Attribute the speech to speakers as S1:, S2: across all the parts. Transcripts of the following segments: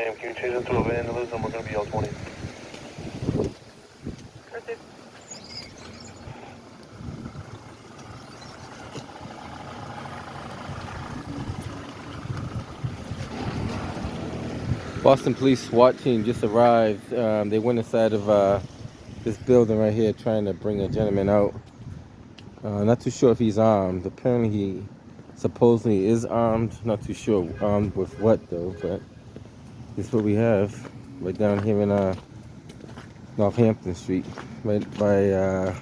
S1: ma'am. Can you change it to a vandalism? We're going to be L20.
S2: Received.
S3: Boston Police SWAT team just arrived. They went inside of this building right here trying to bring a gentleman out. Not too sure if he's armed. Apparently he supposedly is armed. Not too sure armed with what though, but this is what we have right down here in North Hampton Street, right by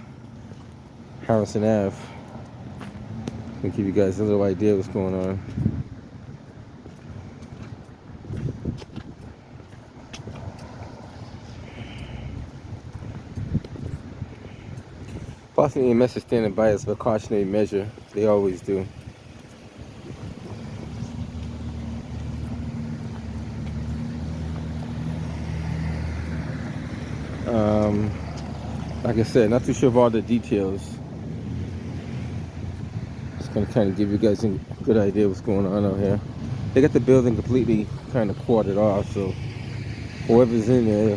S3: Harrison Ave. I'll give you guys a little idea what's going on. Boston EMS is standing by as a precautionary measure. They always do. Like I said, not too sure of all the details. Just gonna kind of give you guys a good idea what's going on out here. They got the building completely kind of quartered off, so whoever's in there,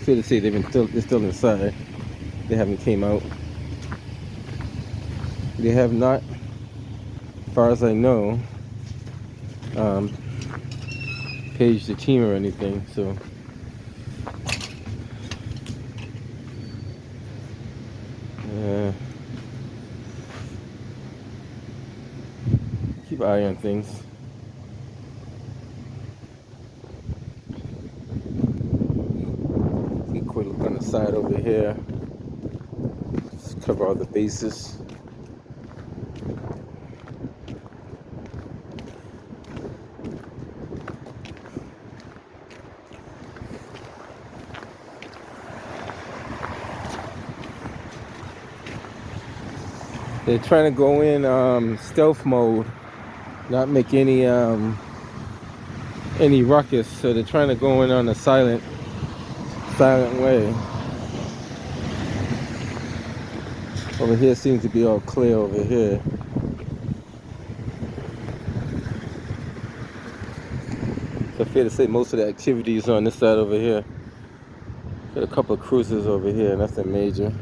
S3: fair to say they're still inside. They haven't came out. They have not, as far as I know, paged the team or anything. So keep an eye on things. Take a quick look on the side over here. Just cover all the bases. They're trying to go in stealth mode, not make any ruckus. So they're trying to go in on a silent way. Over here seems to be all clear over here. So fair to say most of the activity is on this side over here. Got a couple of cruisers over here, nothing major.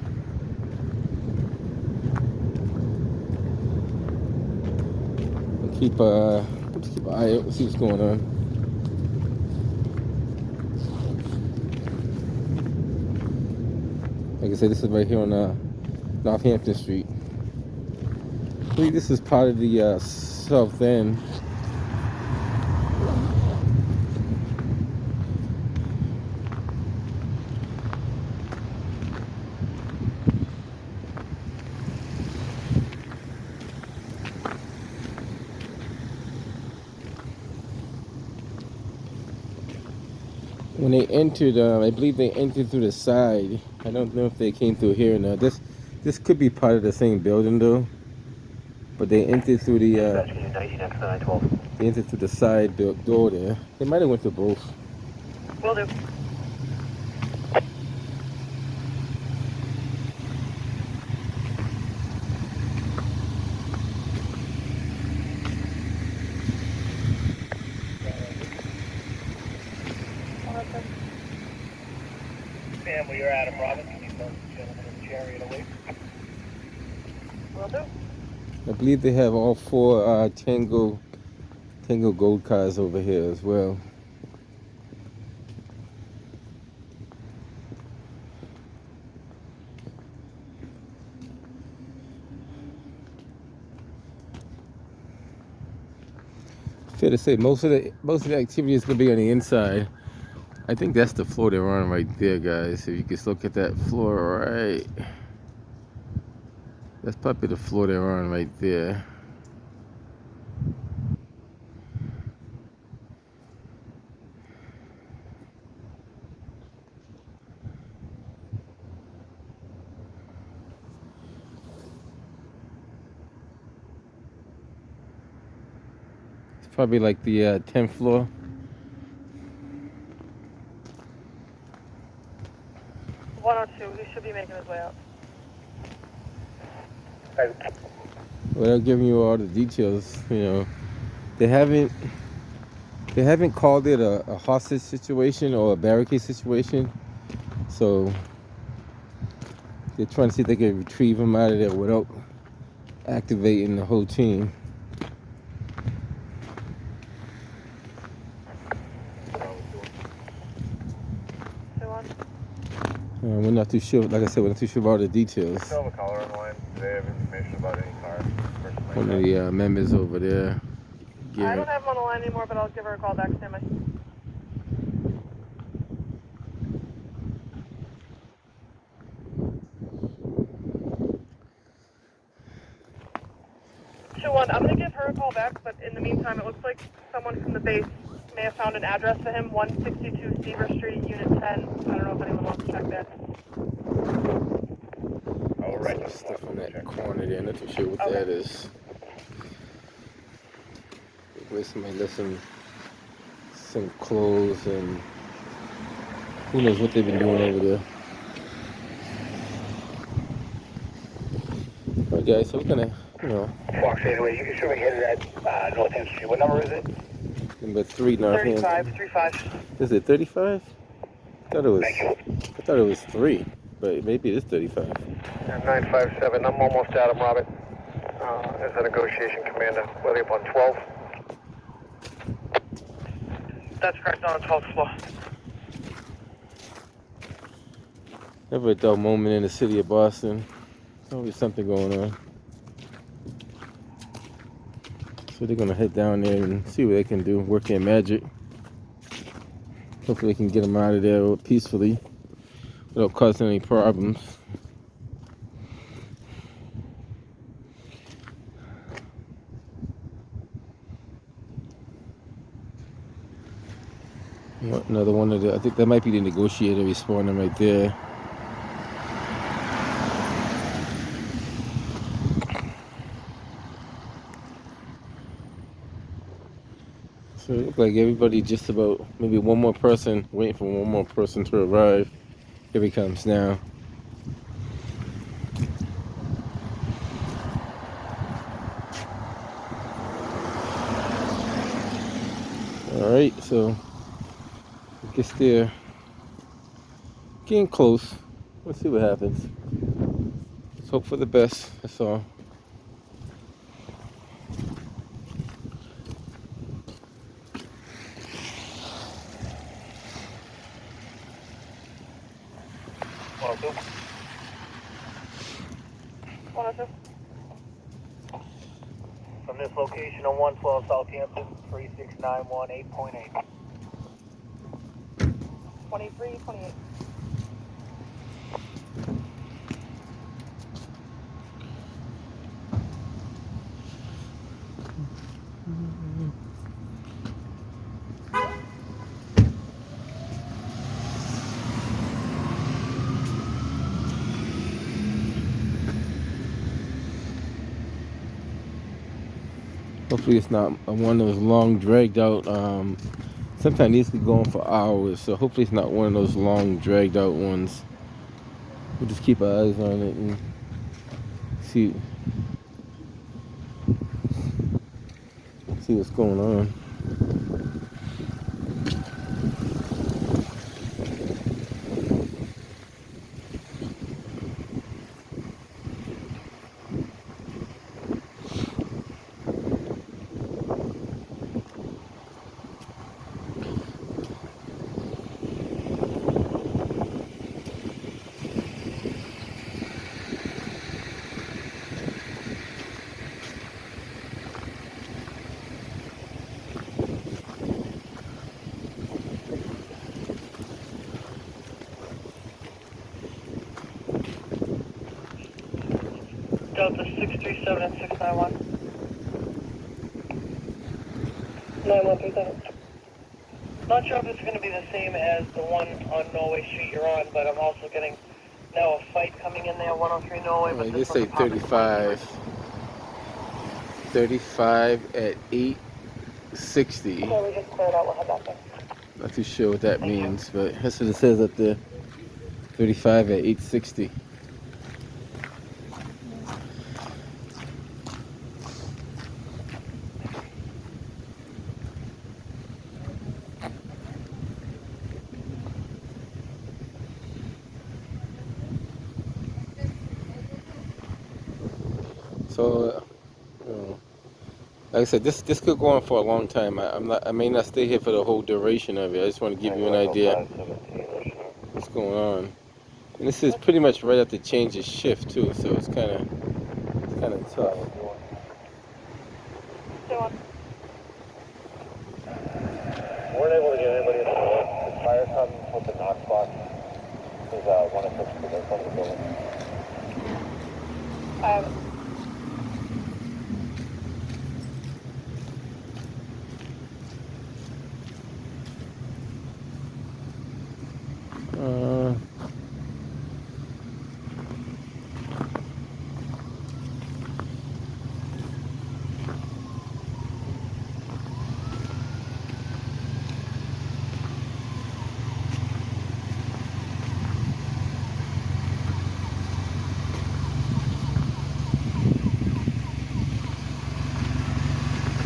S3: Keep an eye out and see what's going on. Like I said, this is right here on North Hampton Street. I believe this is part of the south end. When they entered, I believe they entered through the side. I don't know if they came through here or not. This could be part of the same building though. But they entered through the they entered through the side door there. They might have went to both.
S2: Will do.
S1: Family, you're Adam Robbins. You need those gentlemen in the chariot away.
S2: Will do.
S3: I believe they have all four Tango Gold cars over here as well. Fair to say most of the activity is gonna be on the inside. I think that's the floor they're on right there, guys. If you just look at that floor right, that's probably the floor they're on right there. It's probably like the 10th floor.
S2: He should be making his way out.
S3: Without giving you all the details, you know, they haven't They haven't called it a hostage situation or a barricade situation, so they're trying to see if they can retrieve him out of there without activating the whole team. We're not too sure. Like I said, we're not too sure about the details.
S1: Still have a caller on the line. Do they have information about any car?
S3: One of the members over there.
S2: I don't have him on the line anymore, but I'll give her a call back. Stand by. 2-1. I'm going to give her a call back, but in the meantime, it looks like someone from the base may have found an address for him, 162 Seaver Street, Unit 10. I don't know if anyone wants to check that.
S1: Oh, right.
S3: Some stuff on that corner there. Not too sure what that is. Where somebody left some clothes and who knows what they've been doing over there. Alright guys, so we're gonna,
S1: Fox anyway, you can show me headed at North Hampton Street. What number is it?
S3: number 3 North Hampton.
S2: 35.
S3: Is it 35? I thought it was 3, but maybe it is 35.
S1: 957. I'm almost at him, Robert. As a negotiation commander, whether up on 12.
S2: That's correct, on the 12th floor.
S3: Never a dull moment in the city of Boston. There's always something going on. So they're gonna head down there and see what they can do, work their magic. Hopefully they can get them out of there peacefully without causing any problems. Another one of the, I think that might be the negotiator responding right there. So it looks like everybody just about, maybe one more person, waiting for one more person to arrive. Here he comes now. Alright, so I guess they're getting close. Let's see what happens. Let's hope for the best, that's all.
S1: From this location on 112 Southampton, 3691 8.8.
S2: 2328.
S3: Hopefully it's not one of those long dragged out, sometimes these can go on for hours, so hopefully it's not one of those long dragged out ones. We'll just keep our eyes on it and see what's going on.
S2: Delta 637 and 691. 9137. Not sure if it's going to be the same as the one on Norway Street you're on, but I'm also getting now a fight coming in there, 103 Norway.
S3: Right, they say 35. 35 at 860.
S2: So we just cleared out, we'll head back there.
S3: Not too sure what that means, but that's what it says up there. 35 at 860. So, like I said, this could go on for a long time. I may not stay here for the whole duration of it. I just want to give you an idea what's going on. And this is pretty much right after change of shift too, so it's kind of tough.
S1: Weren't able to get anybody in the door. The fire come with the knock box. There's one of six in front of the building.
S2: I have it.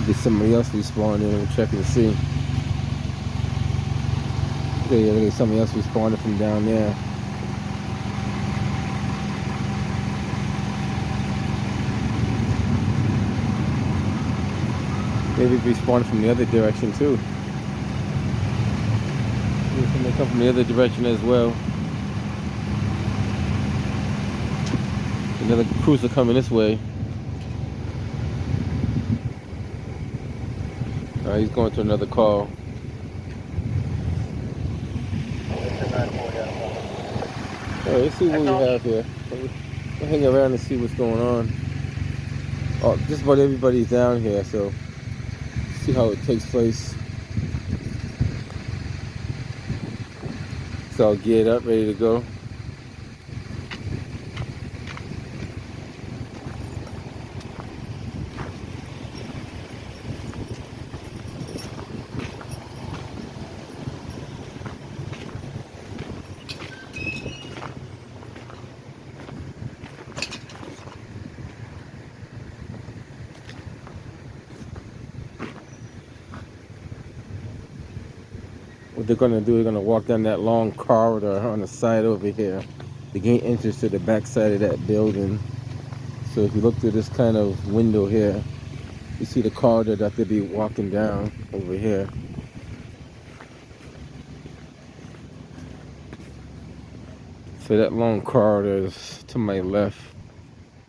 S3: Get somebody else responding and checking to see. Okay, yeah, there's somebody else responding from down there. Maybe responding from the other direction too. Maybe somebody come from the other direction as well. Another cruiser coming this way. He's going to another call. Alright, let's see what we have here. We'll hang around and see what's going on. Oh, just about everybody's down here, so see how it takes place. It's all geared up, ready to go. What they're gonna do, they're gonna walk down that long corridor on the side over here. The gate entrance to the back side of that building. So if you look through this kind of window here, you see the corridor that they'll be walking down over here. So that long corridor is to my left.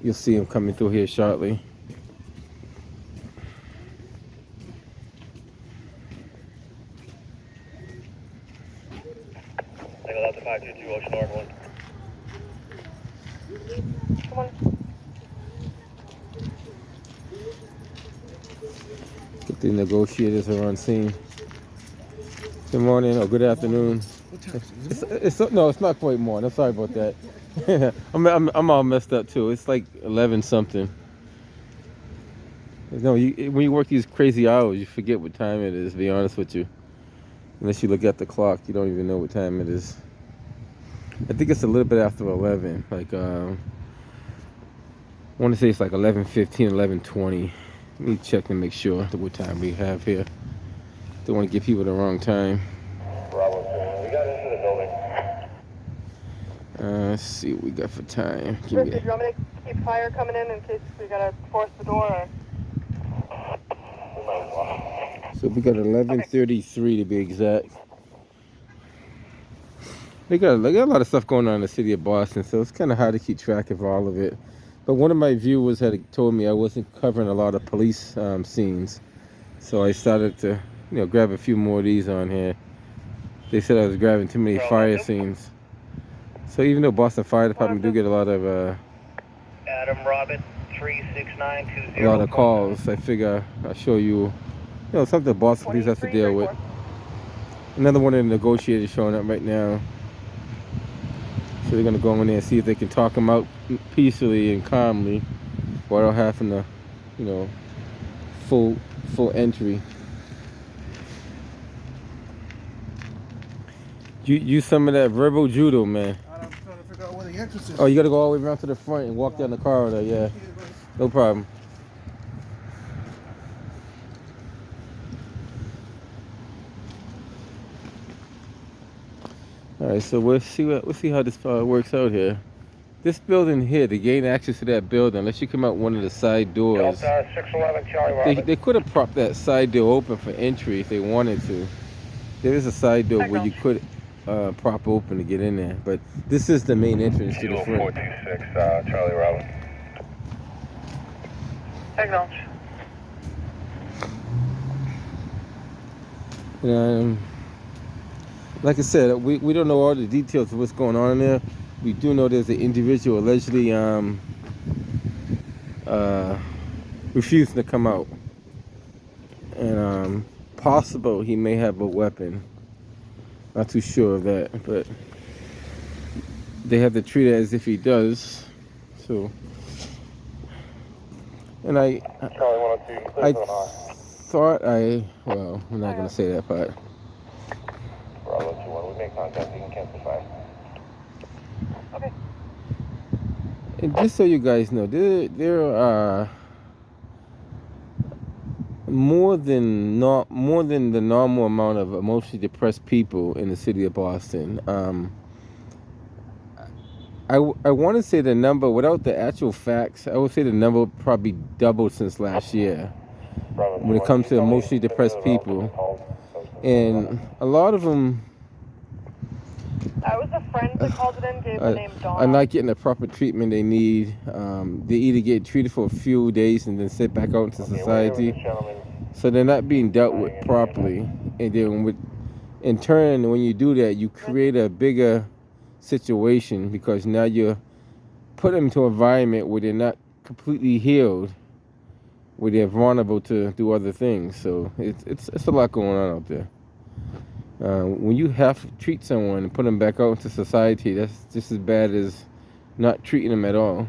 S3: You'll see him coming through here shortly.
S1: Single out to 522 Ocean North 1.
S2: Come on.
S3: Get the negotiators are on scene. Good morning or good afternoon. No, it's not quite morning. I'm sorry about that. I'm all messed up too. It's like 11 something. No, when you work these crazy hours, you forget what time it is. To be honest with you, unless you look at the clock, you don't even know what time it is. I think it's a little bit after 11. Like I want to say it's like 11:15, 11:20. Let me check and make sure what time we have here. Don't want to give people the wrong time.
S1: Bravo 2. We got into the building.
S3: Let's see what we got for time.
S2: Rick, did you want me to keep fire coming in case we gotta force the door? Or?
S3: So we got 11:33 to be exact. They got a lot of stuff going on in the city of Boston, so it's kind of hard to keep track of all of it. But one of my viewers had told me I wasn't covering a lot of police scenes, so I started to, grab a few more of these on here. They said I was grabbing too many fire scenes. So even though Boston Fire Department do get a lot of
S1: Adam Robin 36920.
S3: a lot of calls, I figure I'll show you, something Boston police have to deal with. Another one of the negotiators showing up right now. So they're gonna go in there and see if they can talk them out peacefully and calmly, without having to, full entry. Use some of that verbal judo, man.
S4: I'm trying to figure out where the entrance is.
S3: Oh, you gotta go all the way around to the front and walk down the corridor. Yeah, no problem. All right, so we'll see how this works out here. This building here, to gain access to that building, unless you come out one of the side doors,
S1: Delta 611 Charlie Robin.
S3: they could have propped that side door open for entry if they wanted to. There is a side door where you could prop open to get in there, but this is the main entrance to the front.
S1: 426 Charlie Robin.
S2: Acknowledge.
S3: Like I said, we don't know all the details of what's going on in there. We do know there's an individual allegedly refusing to come out, and possible he may have a weapon. Not too sure of that, but they have to treat it as if he does. So, and
S1: Charlie 102,
S3: I thought well, I'm not gonna say that part.
S1: Bravo 21, we make contact, you can cancel fire.
S2: Okay.
S3: And just so you guys know, there are more than the normal amount of emotionally depressed people in the city of Boston. I want to say the number, without the actual facts, I would say the number probably doubled since last year when it comes to emotionally depressed people. And a lot of them
S2: I was a friend that called it in, gave the name Dawn.
S3: are not getting the proper treatment they need. They either get treated for a few days and then sit back out into society. So they're not being dealt with properly. And then in turn, when you do that, you create a bigger situation because now you're putting them into an environment where they're not completely healed, where they're vulnerable to do other things. So it's a lot going on out there. When you have to treat someone and put them back out into society, that's just as bad as not treating them at all.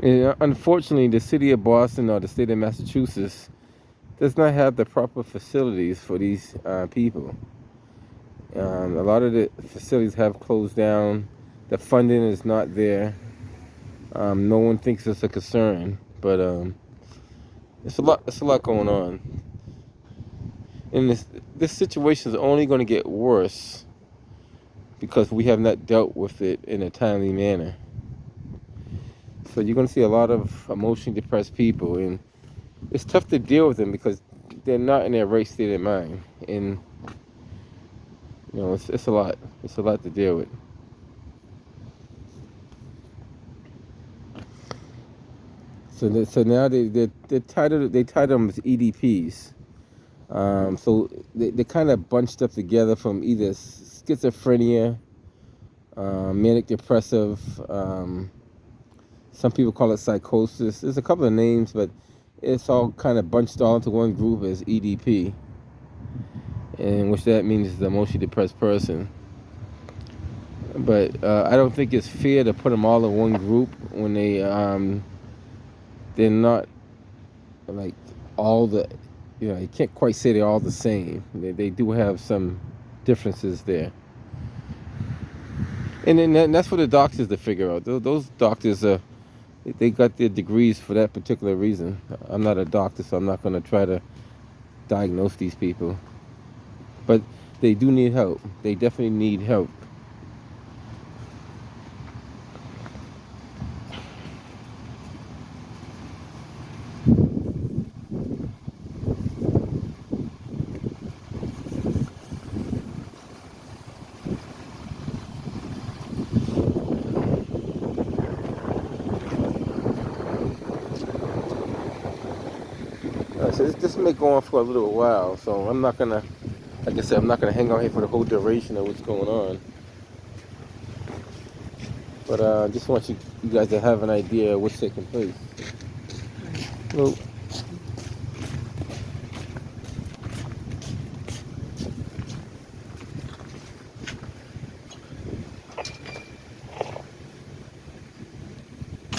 S3: And unfortunately, the city of Boston or the state of Massachusetts does not have the proper facilities for these people. A lot of the facilities have closed down. The funding is not there. No one thinks it's a concern, but it's a lot going on. And this situation is only going to get worse because we have not dealt with it in a timely manner. So you're going to see a lot of emotionally depressed people, and it's tough to deal with them because they're not in their right state of mind. And you know, it's a lot. It's a lot to deal with. So now they titled them as EDPs. So they kind of bunched up together from either schizophrenia, manic depressive. Some people call it psychosis. There's a couple of names, but it's all kind of bunched all into one group as EDP, and which that means the emotionally depressed person. But I don't think it's fair to put them all in one group when they're not like all the, you know, you can't quite say they're all the same. They do have some differences there. And then that's for the doctors to figure out. Those doctors they got their degrees for that particular reason. I'm not a doctor, so I'm not going to try to diagnose these people. But they do need help. They definitely need help. So this may go on for a little while, so I'm not gonna, like I said, I'm not gonna hang out here for the whole duration of what's going on. But I just want you guys to have an idea of what's taking place. Well,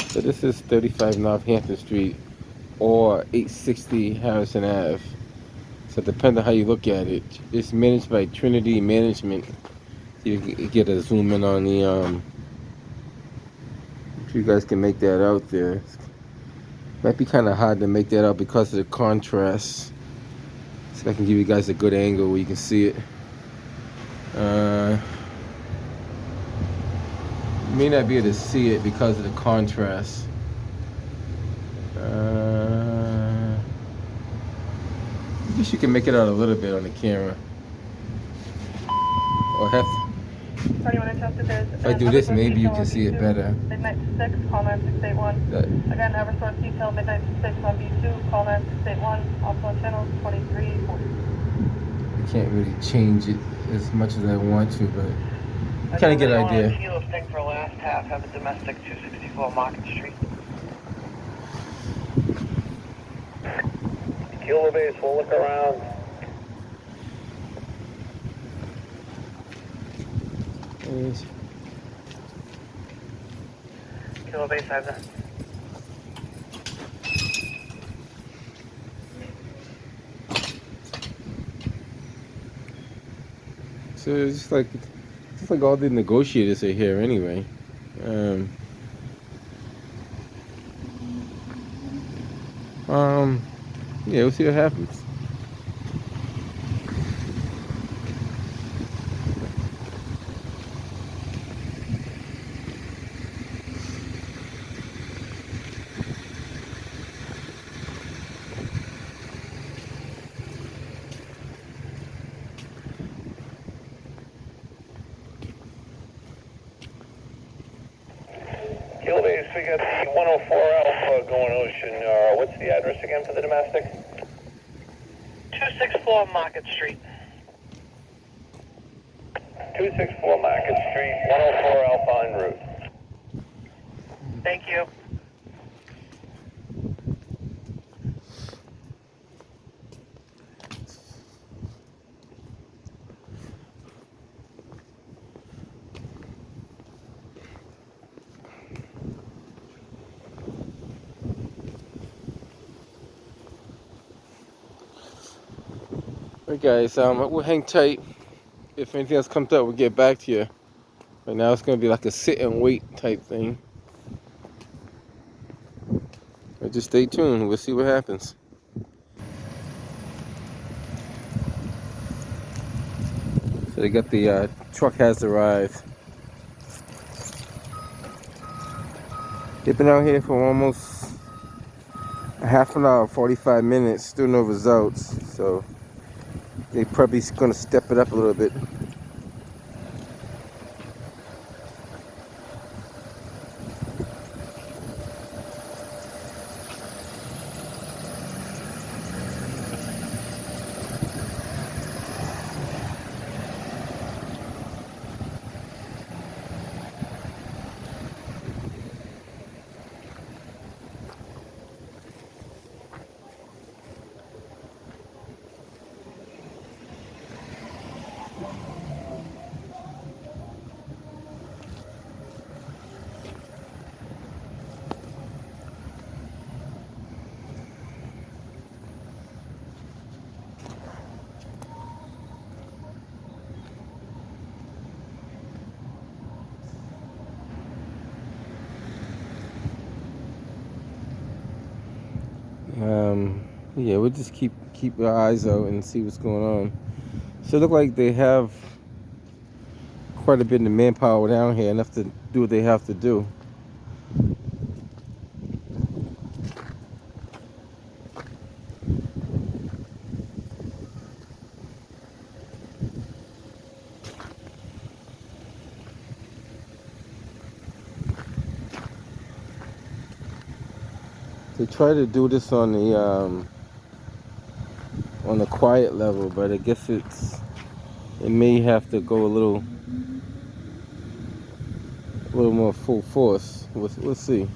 S3: so this is 35 North Hampton Street or 860 Harrison Ave. So depending on how you look at it, it's managed by Trinity Management. You get a zoom in on the if you guys can make that out there. Might be kind of hard to make that out because of the contrast. So I can give you guys a good angle where you can see it. You may not be able to see it because of the contrast. I guess you can make it out a little bit on the camera. Or have to.
S2: For anyone interested, there's
S3: If I do this, maybe you can see it better.
S2: Midnight to 6, call 9681.
S3: That,
S2: Again, Eversource detail, midnight to 6 on B2, call 9681. Also on channel 2340.
S3: I can't really change it as much as I want to, but you kind of get an idea.
S5: Kilo thing for last half, have a domestic 264 Market Street.
S1: Kilo base, we'll look around.
S5: Kilo base, I have that.
S3: So it's just like all the negotiators are here anyway. Yeah, we'll see what happens.
S1: Kilo base, we got the 104 Alpha going Ocean. What's the address again for the domestic?
S5: 264 Market Street.
S1: 264 Market Street, 104 Alpha en route.
S5: Thank you.
S3: Alright guys, we'll hang tight. If anything else comes up, we'll get back to you. Right now it's gonna be like a sit and wait type thing. But just stay tuned, we'll see what happens. So they got the truck has arrived. They've been out here for almost a half an hour, 45 minutes, still no results. So they're probably gonna step it up a little bit. Yeah, we'll just keep our eyes out and see what's going on. So it look like they have quite a bit of manpower down here, enough to do what they have to do. They try to do this on the quiet level, but I guess it may have to go a little more full force. We'll see.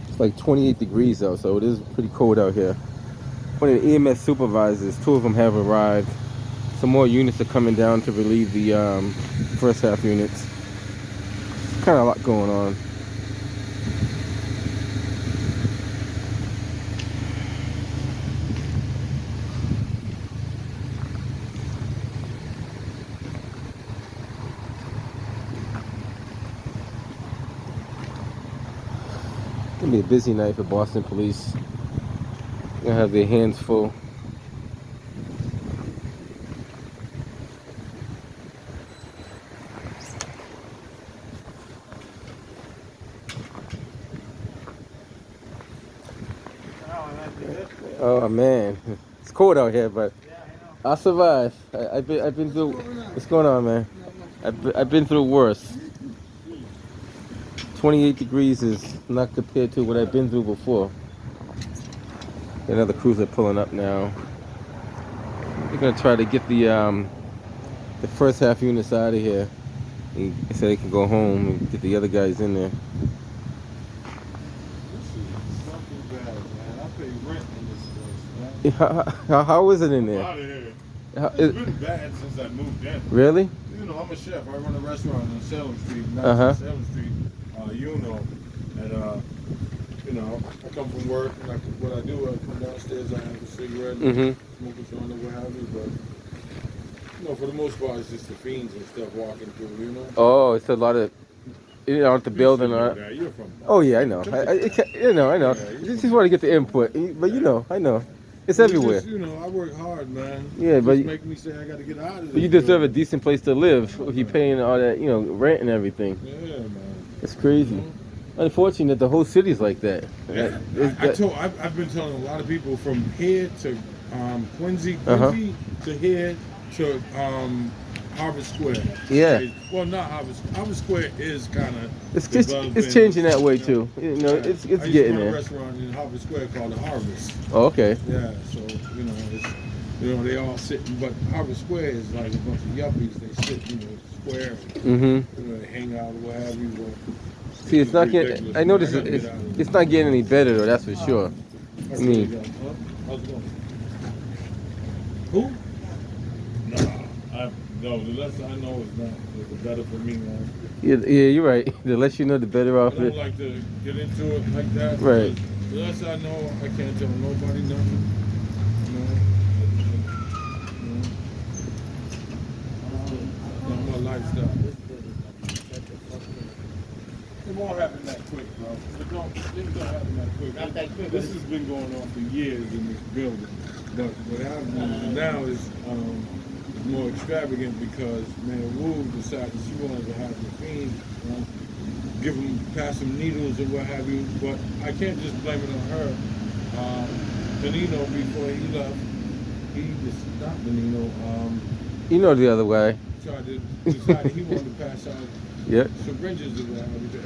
S3: It's like 28 degrees out, so it is pretty cold out here. One of the EMS supervisors, 2 of them have arrived. Some more units are coming down to relieve the first half units. Kind of a lot going on. It's gonna be a busy night for Boston police. They're gonna have their hands full. Oh man, it's cold out here, but I'll survive. I've been through. What's going on, man? I've been through worse. 28 degrees is not compared to what I've been through before. Another cruiser pulling up now. They're gonna try to get the first half units out of here, so they can go home and get the other guys in there. How is it in there?
S4: Out of here.
S3: How,
S4: It's been bad since I moved in.
S3: really?
S4: You know, I'm a chef. I run a restaurant on Salem Street, not
S3: Uh-huh.
S4: Salem Street, you know. And, you know, I come from work, and what I do, I come downstairs, I have a cigarette, smoke a joint or what have you, but, you know, for the most part, it's just the fiends and stuff walking through, you know?
S3: Oh, it's a lot of, you know, at the building.
S4: You're from
S3: Oh yeah, I know. I know. I know.
S4: Yeah,
S3: You just want to get the input, but you know, I know. It's everywhere.
S4: Just, you know, I work hard, man.
S3: Yeah, but
S4: just make me say I got to get out of this.
S3: But you deserve a
S4: building.
S3: decent place to live if you're paying all that, you know, rent and everything.
S4: Yeah, man.
S3: It's crazy. Unfortunate the whole city's like that.
S4: Yeah, I've been telling a lot of people from here to Quincy to here to Harvard Square.
S3: Yeah.
S4: Well, not Harvard Square is kind of.
S3: It's changing that way too. You know, it's
S4: I used to
S3: getting
S4: run a
S3: there.
S4: restaurant in Harvard Square called the Harvest.
S3: Oh, okay.
S4: Yeah, so you know, it's, you know, they all sitting, but Harvard Square is like a bunch of yuppies. They sit, you know, square. You know, they hang out or what have you. But
S3: See, it's not getting. I noticed it's not getting any better though. That's for sure. I mean,
S4: how's it going? Who? No, the less I know is not, the better for me, man.
S3: yeah, you're right. The less you know, the better
S4: I
S3: off
S4: don't
S3: it.
S4: like to get into it like that.
S3: Right.
S4: Because the less I know, I can't tell nobody nothing. You know? Not my lifestyle. It won't happen that quick, bro. It don't happen that quick.
S5: Not that quick.
S4: This has been going on for years in this building. But what happens now is more extravagant because Mayor Wu decided she wanted to have the fiends, pass them needles or what have you. But I can't just blame it on her. Benino, before he left, he just not Benino.
S3: You know the other way.
S4: Decided he wanted to pass out
S3: Yep.
S4: syringes or what have you to